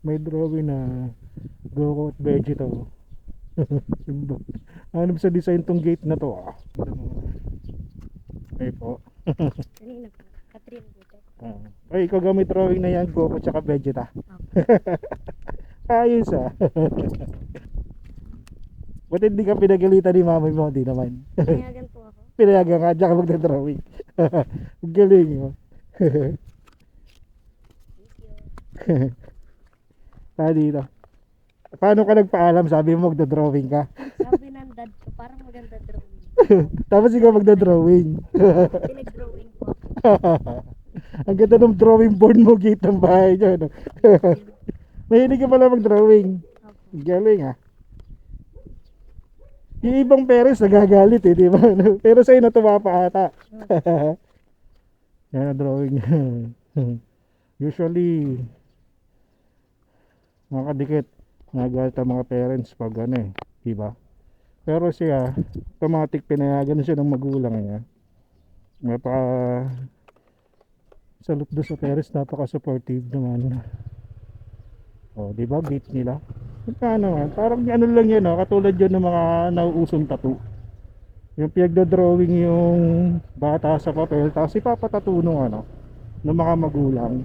May drawing na Goku at Vegeta. Symbol. Ano ba sa design tong gate na to? Ay po. Kanina po. Catherine Butet. Ay, ikaw gamit drawing na yan, Goku tsaka Vegeta. Ayos ah. Ba't hindi ka pinagalitan ni mama mo? Di naman. Pinayagan po ako. Pinayagan ka, tsaka magdadrawing. Galing mo. Thank you. Dito. Paano ka nagpaalam? Sabi mo magdadrawing ka. Sabi ng dad ko, parang maganda drawing. Tapos ikaw magdadrawing. Pinag-drawing po ako. Ang ganda ng drawing board mo, gate ng bahay nyo. No? Mahilig ka pala mag-drawing. Opo. Galing ah. Yung ibang parents nagagalit eh, di ba? Pero sa'yo natuwa pa ata. Yan ang drawing niya. Usually, nakadikit. Nagagalit ang mga parents pag ano eh, di ba? Pero siya, automatic pinayagan siya ng magulang niya. Napaka salute doon sa parents, napaka supportive naman. Oh, di ba? Beat nila. Ano man, parang ano lang yan, no? Katulad yun ng mga nauusong tattoo. Yung pinagdodrawing yung bata sa papel, tapos ipapatattoo nung ano, ng mga magulang.